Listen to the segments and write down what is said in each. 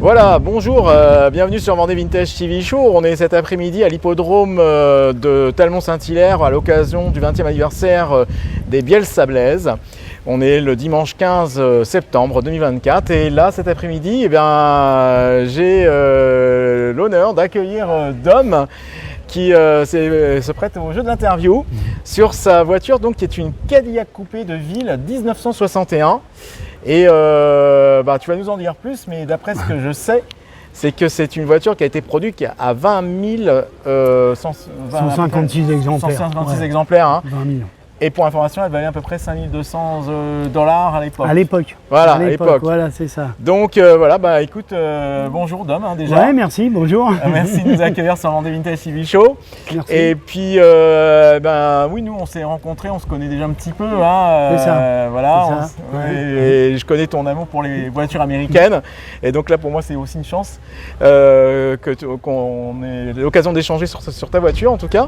Voilà, bonjour, bienvenue sur Vendée Vintage TV Show. On est cet après-midi à l'hippodrome de Talmont-Saint-Hilaire à l'occasion du 20e anniversaire des Bielsa Blaise. On est le dimanche 15 septembre 2024 et là cet après-midi, j'ai l'honneur d'accueillir Dom qui se prête au jeu de l'interview sur sa voiture donc, qui est une Cadillac coupé de ville 1961. Et tu vas nous en dire plus, mais d'après ce que je sais, c'est que c'est une voiture qui a été produite à 20 156 exemplaires. 156 exemplaires. Hein. 20 millions. Et pour information, elle valait à peu près 5200 $ à l'époque. À l'époque. Voilà, à l'époque. Voilà, c'est ça. Donc écoute, bonjour Dom déjà. Ouais, merci, bonjour. Merci de nous accueillir sur Vendée Vintage TV Show. Merci. Et puis, oui, nous on s'est rencontrés, on se connaît déjà un petit peu. Hein, c'est ça. Voilà. C'est ça. Et je connais ton amour pour les voitures américaines. Et donc là, pour moi, c'est aussi une chance qu'on ait l'occasion d'échanger sur ta voiture en tout cas.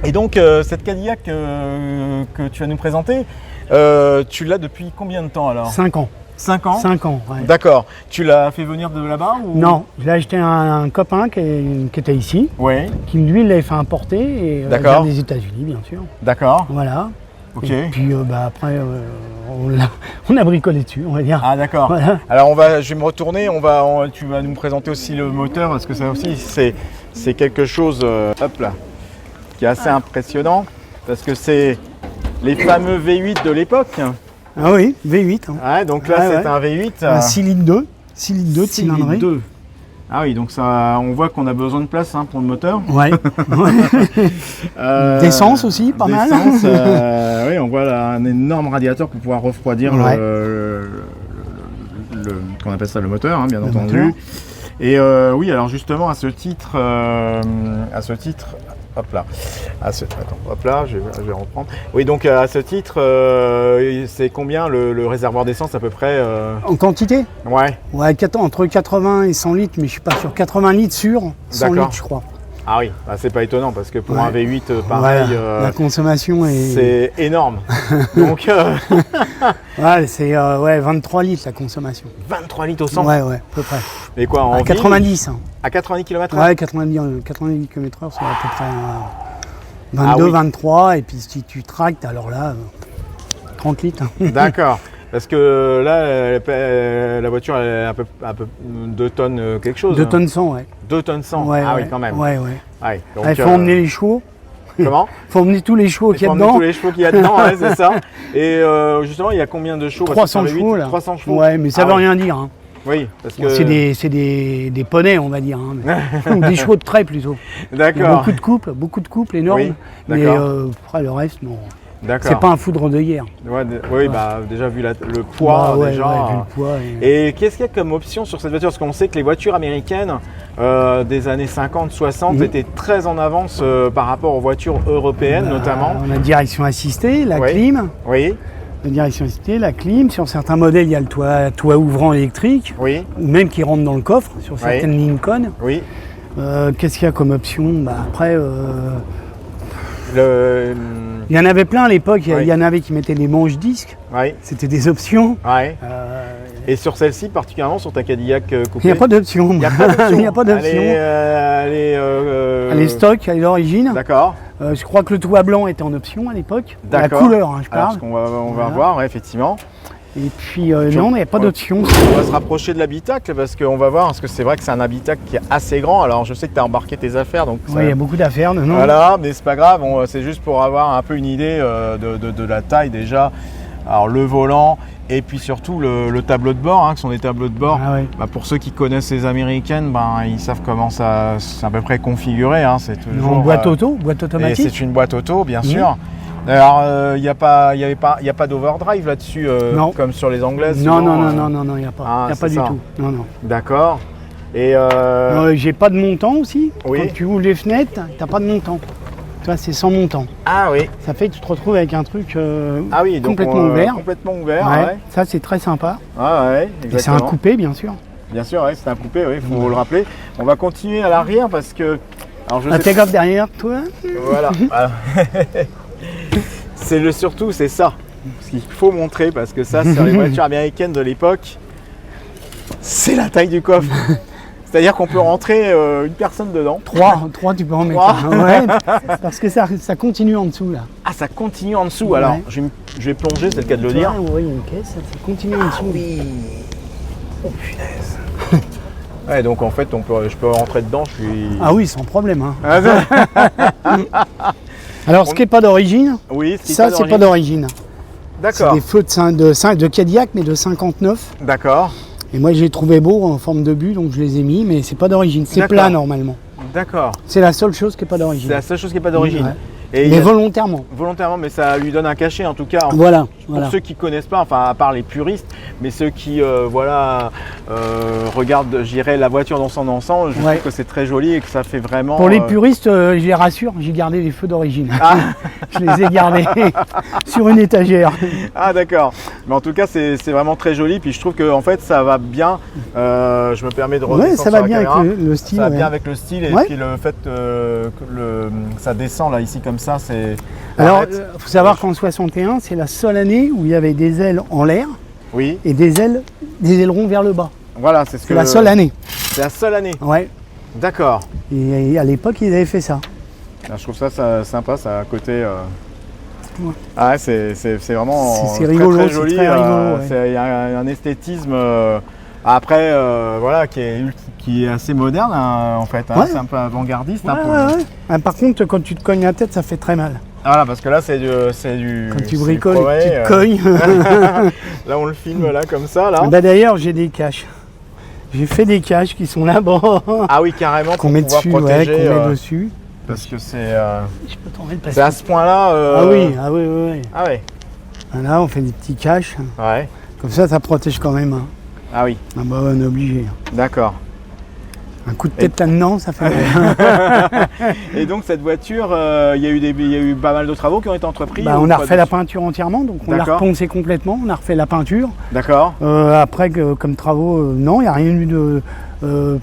Et donc, cette Cadillac que tu vas nous présenter, tu l'as depuis combien de temps alors ? 5 ans. 5 ans ? 5 ans, ouais. D'accord. Tu l'as fait venir de là-bas ou... Non, je l'ai acheté à un copain qui était ici, ouais. Qui lui l'avait fait importer et vient des États-Unis, bien sûr. D'accord. Voilà. Ok. Et puis après, on a bricolé dessus, on va dire. Ah d'accord. Voilà. Alors je vais me retourner, tu vas nous présenter aussi le moteur parce que ça aussi c'est quelque chose, hop là, qui est assez impressionnant parce que c'est les fameux V8 de l'époque. Ah oui, V8. Hein. Ouais, donc là c'est un V8. Un cylindre 2. Cylindre 2 de cylindrée. 2. Ah oui, donc ça, on voit qu'on a besoin de place pour le moteur. Ouais. D'essence aussi, pas mal. Oui, on voit là, un énorme radiateur pour pouvoir refroidir qu'on appelle ça le moteur, hein, bien entendu. Moteur. Et oui, alors justement à ce titre, hop là, je vais reprendre. Oui, donc à ce titre, c'est combien le réservoir d'essence à peu près En quantité ? Ouais. Ouais, entre 80 et 100 litres, mais je suis pas sûr. 80 litres sur 100 litres, je crois. Ah oui, c'est pas étonnant parce que pour un V8 pareil, la consommation c'est énorme. Donc c'est 23 litres la consommation. 23 litres au 100 ? Ouais, à peu près. Mais quoi en à 90 hein. À 90 km/h ? Ouais, 90 km/h, c'est à peu près 22, 23, et puis si tu tractes, alors là, 30 litres. D'accord. Parce que là, la voiture elle est un peu 2 tonnes quelque chose. 2 tonnes 100, ouais. 2 tonnes 100, oui quand même. Ouais. Donc, il faut emmener les chevaux. Comment ? Il faut emmener tous les chevaux qu'il y a dedans. Tous les chevaux qu'il y a dedans, ouais, c'est ça. Et justement, il y a combien de chevaux ? 300 chevaux là. 300 chevaux. Ouais, mais ça veut rien dire. Hein. Oui, parce que... C'est des poneys, on va dire. Hein, ou des chevaux de trait plutôt. D'accord. Il y a beaucoup de couples énormes. Oui, mais après le reste, non. D'accord. C'est pas un foudre de guerre. Ouais, déjà vu le poids, vu le poids et qu'est-ce qu'il y a comme option sur cette voiture ? Parce qu'on sait que les voitures américaines des années 50-60 étaient très en avance par rapport aux voitures européennes notamment. On a direction assistée, la clim. Oui. La direction assistée, la clim. Sur certains modèles, il y a le toit ouvrant électrique. Oui. Ou même qui rentre dans le coffre sur certaines Lincoln. Oui. Qu'est-ce qu'il y a comme option ? Après... Il y en avait plein à l'époque, il y en avait qui mettaient des manches disques, c'était des options. Ouais. Et sur celle-ci, particulièrement sur ta Cadillac coupée ? Il n'y a pas d'option. Il n'y a pas d'option. Elle est stock, elle est d'origine. D'accord. Je crois que le toit blanc était en option à l'époque. D'accord. La couleur, je parle. Alors, on va voir, effectivement. Et puis non, il n'y a pas d'option. On va se rapprocher de l'habitacle parce qu'on va voir, parce que c'est vrai que c'est un habitacle qui est assez grand. Alors je sais que tu as embarqué tes affaires. Donc il y a beaucoup d'affaires. Non. Voilà, mais c'est pas grave, c'est juste pour avoir un peu une idée de la taille déjà. Alors le volant et puis surtout le tableau de bord, qui sont des tableaux de bord. Pour ceux qui connaissent les américaines, ils savent comment c'est à peu près configuré. C'est toujours boîte automatique. Et c'est une boîte auto, bien sûr. Alors, il n'y a pas d'overdrive là-dessus, comme sur les anglaises. Non, il n'y a pas. Il n'y a pas du tout. Non. D'accord. Et j'ai pas de montant aussi. Oui. Quand tu ouvres les fenêtres, tu n'as pas de montant. Tu vois, c'est sans montant. Ah oui. Ça fait que tu te retrouves avec un truc complètement ouvert. Complètement ouvert. Ça, c'est très sympa. Exactement. Et c'est un coupé, bien sûr. Bien sûr, c'est un coupé, il faut le rappeler. On va continuer à l'arrière parce que... Take off derrière toi. Voilà. Surtout, c'est ça. Ce qu'il faut montrer, parce que ça, sur les voitures américaines de l'époque, C'est la taille du coffre. C'est-à-dire qu'on peut rentrer une personne dedans. 3 tu peux en mettre. Ouais, parce que ça continue en dessous là. Ah, ça continue en dessous. Ouais. Alors, je vais plonger, c'est le cas de le dire. Oui, il y a une caisse, ça continue en dessous. Oui. Oh punaise. Ouais, donc en fait, je peux rentrer dedans. Je suis. Ah oui, sans problème. Hein. Ah, Alors, ce qui n'est pas d'origine, oui, ça, c'est pas d'origine. C'est D'accord. des feux de Cadillac, mais de 59. D'accord. Et moi, je les trouvais beaux en forme de but, donc je les ai mis, mais c'est pas d'origine. C'est D'accord. plat normalement. D'accord. C'est la seule chose qui n'est pas C'est d'origine. la seule chose qui n'est pas d'origine. Ouais. Et Mais volontairement. volontairement, mais ça lui donne un cachet en tout cas. Voilà. Pour ceux qui connaissent pas, enfin à part les puristes, mais ceux qui regardent, j'irais, la voiture dans son ensemble, je Ouais. trouve que c'est très joli et que ça fait vraiment. Pour les puristes, je les rassure, j'ai gardé les feux d'origine. Ah, Je les ai gardés sur une étagère. ah, d'accord. Mais en tout cas, c'est vraiment très joli. Puis je trouve que en fait, ça va bien. Je me permets de redescendre Ouais, ça sur va la bien caméra. avec le style. Ça va ouais. bien avec le style et Ouais. puis le fait que ça descend là ici comme ça, c'est. Alors, Arrête. il faut savoir qu'en 61, c'est la seule année où il y avait des ailes en l'air Oui, et des ailerons vers le bas. voilà, c'est ce que. C'est la seule année. C'est la seule année. Ouais. D'accord. Et à l'époque, ils avaient fait ça. Ah, je trouve ça sympa, ça à côté. Ouais. Ah ouais, c'est vraiment C'est très, rigolo, très c'est joli. très rigolo, ouais. Il y a un esthétisme après voilà, qui est assez moderne hein, en fait. Hein, Ouais. c'est un peu avant-gardiste. Un Ouais, peu. ouais, ouais. Ah, par contre, quand tu te cognes la tête, ça fait très mal. Voilà, parce que là c'est du. Quand tu c'est bricoles, progrès, tu te cognes. Là on le filme là comme ça là. Bah, d'ailleurs, j'ai des caches. J'ai fait des caches qui sont là-bas. Ah oui, carrément Qu'on pour met pouvoir dessus, ouais, protéger. qu'on met dessus. Parce que c'est Je peux t'en mettre à ce point-là. Ah oui, ah oui, oui, oui. Ah ouais. Là, on fait des petits caches. Ouais. Comme ça protège quand même. Hein. Ah oui. Ah bah, on est obligé. D'accord. Un coup de tête là-dedans, ça fait mal. Et donc cette voiture, il y a eu pas mal de travaux qui ont été entrepris. Bah, ou on a pas refait la dessus peinture entièrement, donc on l'a D'accord. reponcé complètement, on a refait la peinture. D'accord. Après, comme travaux, non, il n'y a rien eu de... on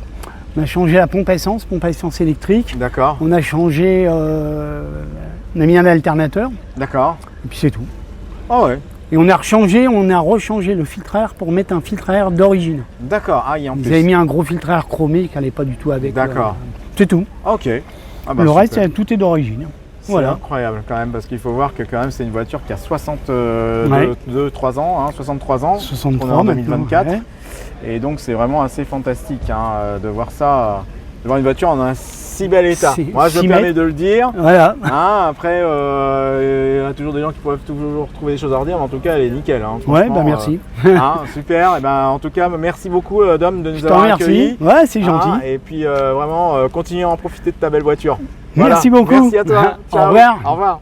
a changé la pompe à essence électrique. D'accord. On a changé... on a mis un alternateur, D'accord. et puis c'est tout. Ah ouais. Et on a rechangé le filtre à air pour mettre un filtre à air d'origine. D'accord. Ah, il y a en Ils plus. avaient mis un gros filtre à air chromé qui n'allait pas du tout avec. D'accord. C'est tout. Ok. Ah bah, Le reste, super. tout est d'origine. C'est Voilà. incroyable quand même parce qu'il faut voir que quand même c'est une voiture qui a 3 ans, hein, 63 ans. 63 on est en maintenant, 2024. ouais. Et donc c'est vraiment assez fantastique hein, de voir ça, de voir une voiture en un si bel état. C'est Moi je me 6 permets mètres. de le dire. Voilà. Hein, après, il y a toujours des gens qui peuvent toujours trouver des choses à redire, mais en tout cas, elle est nickel. Hein, Ouais, franchement, bah merci. Hein, super. Et ben, en tout cas, merci beaucoup, Dom, de nous Je t'en avoir remercie. accueillis. Ouais, c'est gentil. Hein, et puis, vraiment, continue à en profiter de ta belle voiture. Merci beaucoup. Merci à toi. Au Ciao. revoir. Au revoir.